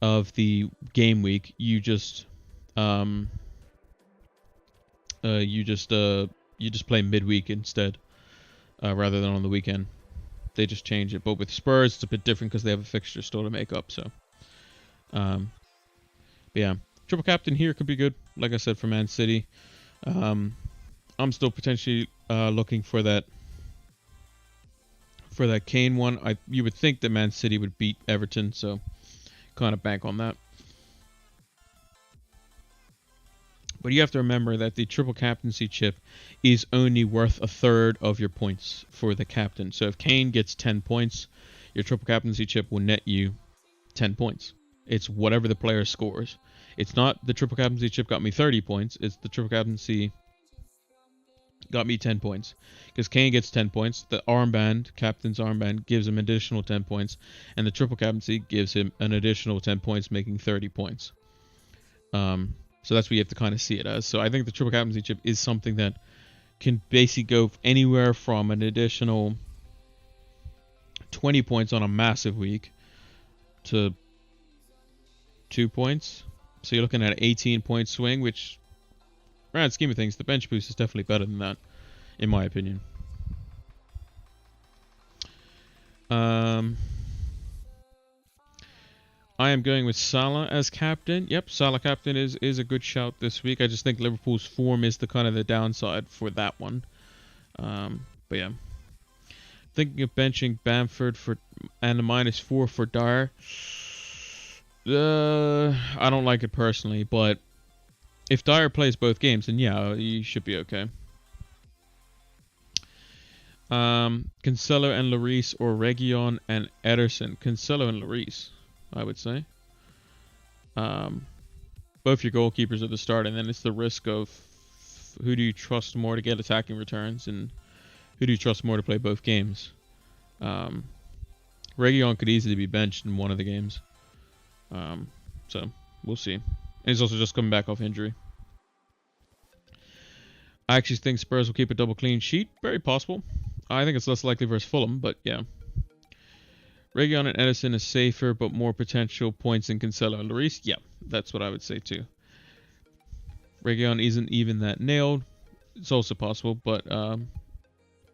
of the game week, you just play midweek instead, rather than on the weekend. They just change it. But with Spurs, it's a bit different because they have a fixture still to make up. So, but yeah, triple captain here could be good. Like I said, for Man City, I'm still potentially looking for that Kane one. You would think that Man City would beat Everton, so kind of bank on that. But you have to remember that the triple captaincy chip is only worth a third of your points for the captain. So if Kane gets 10 points, your triple captaincy chip will net you 10 points. It's whatever the player scores. It's not the triple captaincy chip got me 30 points. It's the triple captaincy got me 10 points. Because Kane gets 10 points. The armband, captain's armband, gives him additional 10 points. And the triple captaincy gives him an additional 10 points, making 30 points. So that's what you have to kind of see it as. So I think the triple captaincy chip is something that can basically go anywhere from an additional 20 points on a massive week to 2 points. So you're looking at an 18-point swing, which, grand scheme of things, the bench boost is definitely better than that, in my opinion. I am going with Salah as captain. Yep, Salah captain is a good shout this week. I just think Liverpool's form is the kind of the downside for that one. But yeah, thinking of benching Bamford and a -4 for Dyer. I don't like it personally, but if Dyer plays both games, then yeah, he should be okay. Cancelo and Lloris, or Reguilon and Ederson. Cancelo and Lloris, I would say. Both your goalkeepers at the start, and then it's the risk of who do you trust more to get attacking returns, and who do you trust more to play both games. Reguilon could easily be benched in one of the games. So we'll see. And he's also just coming back off injury. I actually think Spurs will keep a double clean sheet. Very possible. I think it's less likely versus Fulham, but yeah. Reguilon and Edison is safer, but more potential points in Cancelo and Lloris. Yeah, that's what I would say too. Reguilon isn't even that nailed. It's also possible, but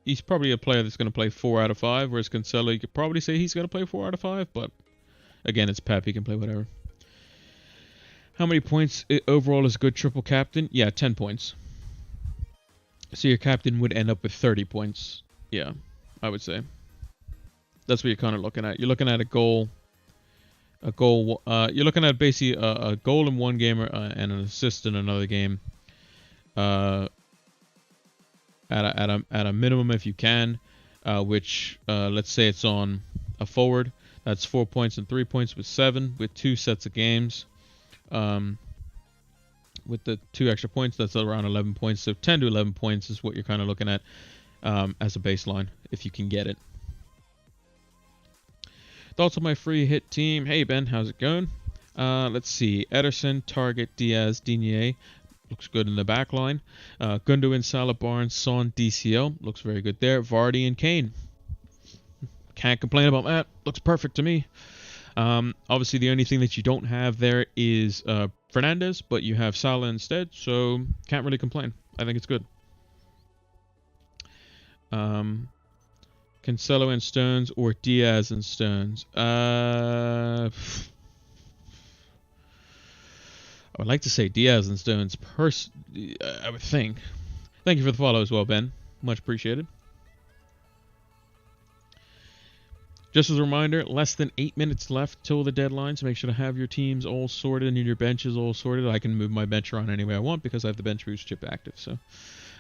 he's probably a player that's going to play 4 out of 5, whereas Cancelo, you could probably say he's going to play 4 out of 5, but again, it's Pep. He can play whatever. How many points overall is a good triple captain? Yeah, 10 points. So your captain would end up with 30 points. Yeah, I would say. That's what you're kind of looking at. You're looking at a goal. You're looking at basically a goal in one game and an assist in another game. At a minimum if you can, which let's say it's on a forward. That's 4 points and 3 points with 7 with 2 sets of games. With the 2 extra points, that's around 11 points. So 10 to 11 points is what you're kind of looking at as a baseline if you can get it. Thoughts on my free hit team? Hey Ben, how's it going? Let's see. Ederson, Target, Diaz, Digne. Looks good in the back line. Gundogan, Salah, Barnes, Son, DCL. Looks very good there. Vardy and Kane. Can't complain about that. Looks perfect to me. Obviously, the only thing that you don't have there is Fernandes, but you have Salah instead, so can't really complain. I think it's good. Cancelo and Stones or Diaz and Stones? I would like to say Diaz and Stones. I would think. Thank you for the follow as well, Ben. Much appreciated. Just as a reminder, less than 8 minutes left till the deadline, so make sure to have your teams all sorted and your benches all sorted. I can move my bench around any way I want because I have the bench boost chip active. So,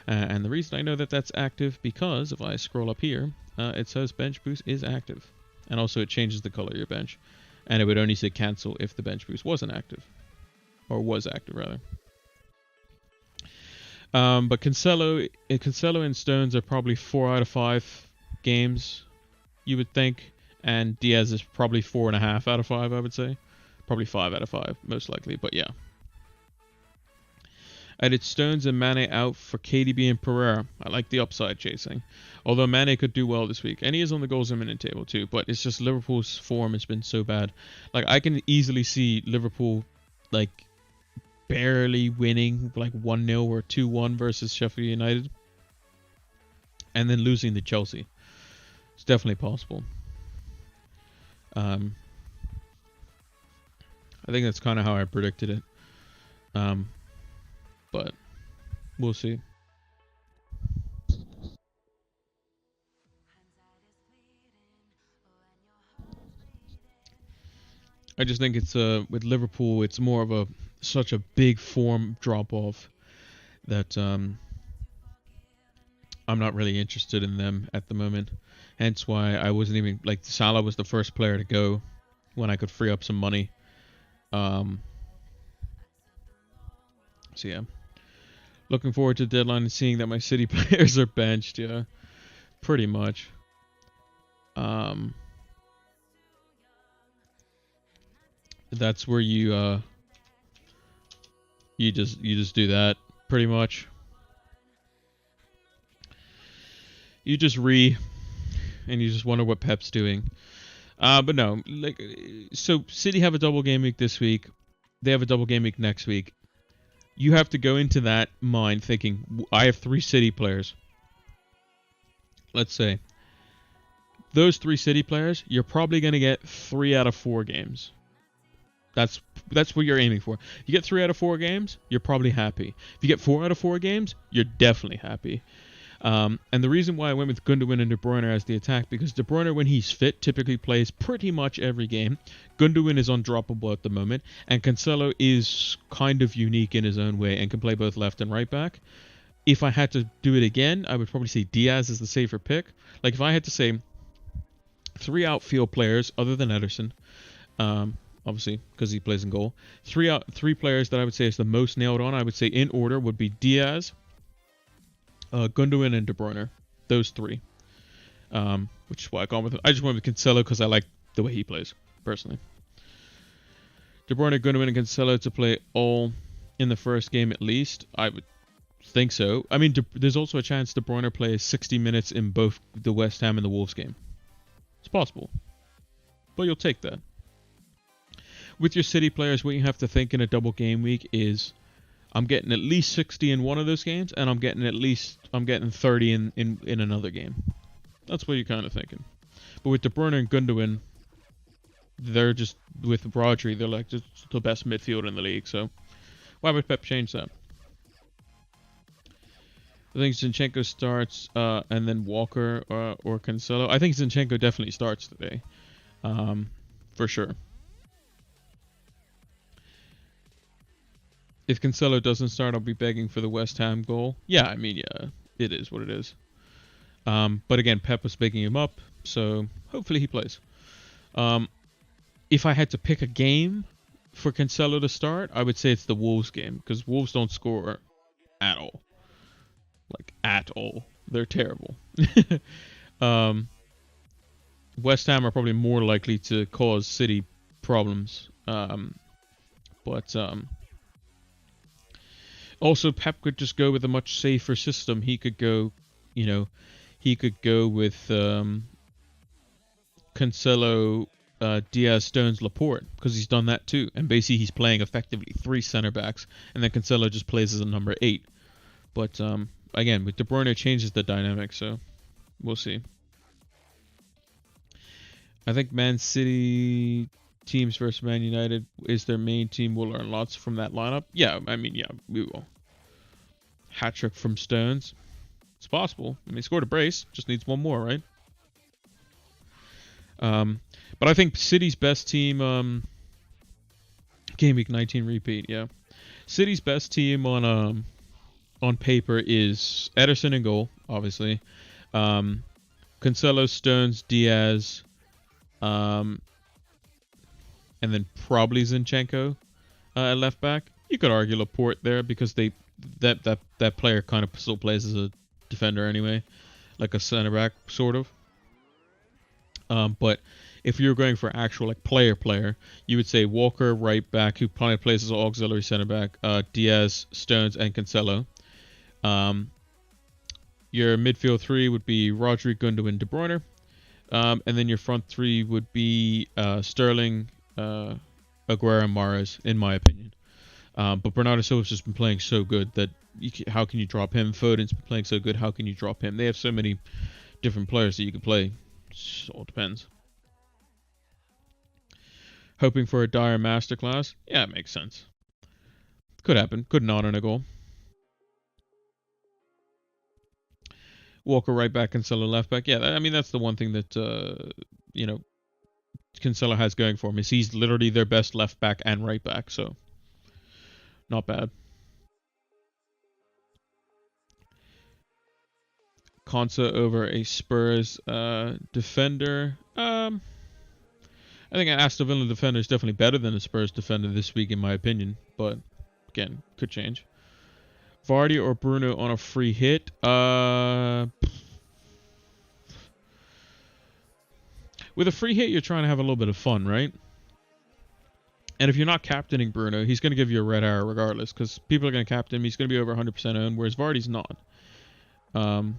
and the reason I know that that's active because if I scroll up here, it says bench boost is active, and also it changes the color of your bench, and it would only say cancel if the bench boost wasn't active, or was active rather. But Cancelo and Stones are probably 4 out of 5 games, you would think. And Diaz is probably 4.5 out of 5, I would say. Probably 5 out of 5, most likely, but yeah. I did Stones and Mane out for KDB and Pereira. I like the upside chasing. Although Mane could do well this week. And he is on the goals minute table too. But it's just Liverpool's form has been so bad. Like, I can easily see Liverpool, like, barely winning, like, 1-0 or 2-1 versus Sheffield United. And then losing to Chelsea. It's definitely possible. I think that's kind of how I predicted it. But we'll see. I just think it's with Liverpool, it's more of such a big form drop off that I'm not really interested in them at the moment. Hence why I wasn't even, like, Salah was the first player to go when I could free up some money. So yeah. Looking forward to the deadline and seeing that my City players are benched, yeah. Pretty much. That's where you just do that, pretty much. You just and you just wonder what Pep's doing. But no, like, so City have a double game week this week. They have a double game week next week. You have to go into that mind thinking, I have 3 City players. Let's say. Those 3 City players, you're probably going to get 3 out of 4 games. That's what you're aiming for. You get 3 out of 4 games, you're probably happy. If you get 4 out of 4 games, you're definitely happy. And the reason why I went with Gundogan and De Bruyne as the attack, because De Bruyne, when he's fit, typically plays pretty much every game. Gundogan is undroppable at the moment, and Cancelo is kind of unique in his own way and can play both left and right back. If I had to do it again, I would probably say Diaz is the safer pick. Like, if I had to say 3 outfield players other than Ederson, obviously because he plays in goal, 3 players that I would say is the most nailed on, I would say in order would be Diaz, Gundogan and De Bruyne, those 3, which is why I gone with. I just went with Cancelo because I like the way he plays personally. De Bruyne, Gundogan, and Cancelo to play all in the first game at least. I would think so. I mean, there's also a chance De Bruyne plays 60 minutes in both the West Ham and the Wolves game. It's possible, but you'll take that. With your City players, what you have to think in a double game week is, I'm getting at least 60 in one of those games, and I'm getting 30 in another game. That's what you're kind of thinking. But with De Bruyne and Gundogan, they're just, with Rodri, they're like just the best midfield in the league. So why would Pep change that? I think Zinchenko starts, and then Walker or Cancelo. I think Zinchenko definitely starts today, for sure. If Cancelo doesn't start, I'll be begging for the West Ham goal. Yeah, I mean, yeah, it is what it is. But again, Pep was picking him up, so hopefully he plays. If I had to pick a game for Cancelo to start, I would say it's the Wolves game, because Wolves don't score at all. Like, at all. They're terrible. West Ham are probably more likely to cause City problems. Also, Pep could just go with a much safer system. He could go, with Cancelo, Diaz, Stones, Laporte, because he's done that too. And basically, he's playing effectively 3 center backs, and then Cancelo just plays as a number 8. But again, with De Bruyne, it changes the dynamic, so we'll see. I think Man City teams versus Man United is their main team. Will learn lots from that lineup. Yeah, I mean, yeah, we will. Hat-trick from Stones. It's possible. I mean, he scored a brace. Just needs one more, right? But I think City's best team, Game Week 19 repeat, yeah. City's best team on paper is Ederson in goal, obviously. Cancelo, Stones, Diaz, and then probably Zinchenko at left back. You could argue Laporte there because that player kind of still plays as a defender anyway, like a center back sort of. But if you're going for actual like player, you would say Walker right back, who probably plays as an auxiliary center back. Diaz, Stones, and Cancelo. Your midfield 3 would be Rodri, Gundogan, De Bruyne. And then your front 3 would be Sterling, Aguero, and Mahrez, in my opinion. But Bernardo Silva's just been playing so good that how can you drop him? Foden's been playing so good, how can you drop him? They have so many different players that you could play. It all depends. Hoping for a dire masterclass? Yeah, it makes sense. Could happen. Could not on a goal. Walker right back, Cancelo left back. Yeah, I mean, that's the one thing that, Cancelo has going for him is he's literally their best left back and right back, so not bad. Konsa over a Spurs defender. I think an Aston Villa defender is definitely better than a Spurs defender this week, in my opinion. But again, could change. Vardy or Bruno on a free hit. With a free hit, you're trying to have a little bit of fun, right? And if you're not captaining Bruno, he's going to give you a red arrow regardless, because people are going to captain him. He's going to be over 100% owned, whereas Vardy's not. And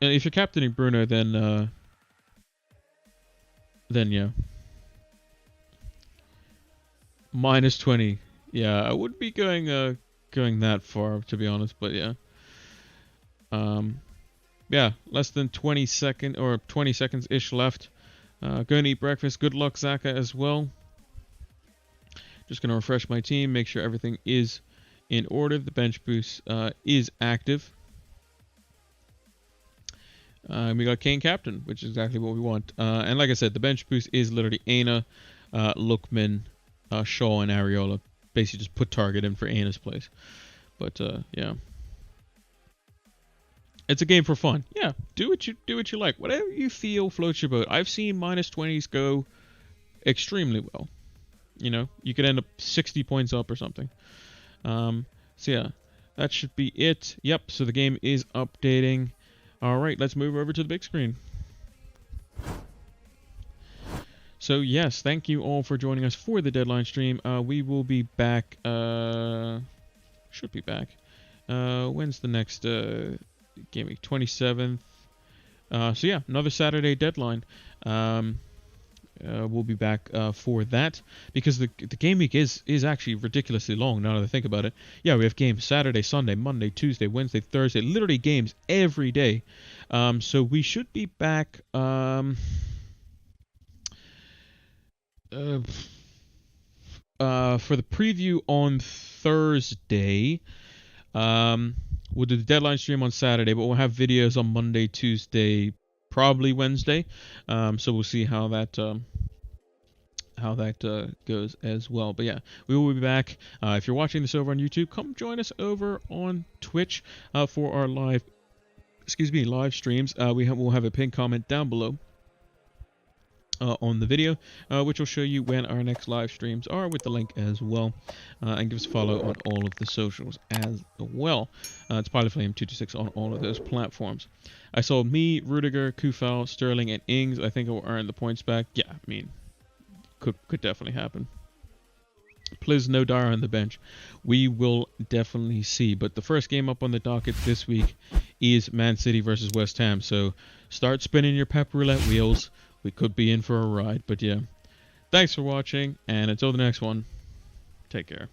if you're captaining Bruno, then yeah. Minus 20. Yeah, I wouldn't be going that far, to be honest, but yeah. Yeah, less than 20 seconds-ish left. Going to eat breakfast. Good luck, Zaka, as well. Just going to refresh my team, make sure everything is in order. The bench boost is active. We got Kane captain, which is exactly what we want. And like I said, the bench boost is literally Aina, Lookman, Shaw, and Areola. Basically just put target in for Aina's place. But yeah. It's a game for fun. Yeah, do what you like. Whatever you feel floats your boat. I've seen minus 20s go extremely well. You could end up 60 points up or something. So yeah, that should be it. Yep, so the game is updating. All right, let's move over to the big screen. So yes, thank you all for joining us for the deadline stream. We will be back. Should be back. When's the next game week? 27th. So yeah, another Saturday deadline. We'll be back for that because the game week is actually ridiculously long now that I think about it. Yeah, we have games Saturday, Sunday, Monday, Tuesday, Wednesday, Thursday, literally games every day. So we should be back for the preview on Thursday. We'll do the deadline stream on Saturday, but we'll have videos on Monday, Tuesday, probably Wednesday. So we'll see how that goes as well. But yeah, we will be back. If you're watching this over on YouTube, come join us over on Twitch for our live streams. We'll have a pinned comment down below on the video, which will show you when our next live streams are with the link as well. And give us a follow on all of the socials as well. It's PilotFlame226 on all of those platforms. I saw me, Rudiger, Kufal, Sterling, and Ings. I think I will earn the points back. Yeah, I mean, could definitely happen. Pliz, no Dyer on the bench. We will definitely see. But the first game up on the docket this week is Man City versus West Ham. So start spinning your pep roulette wheels. We could be in for a ride. But yeah, thanks for watching. And until the next one, take care.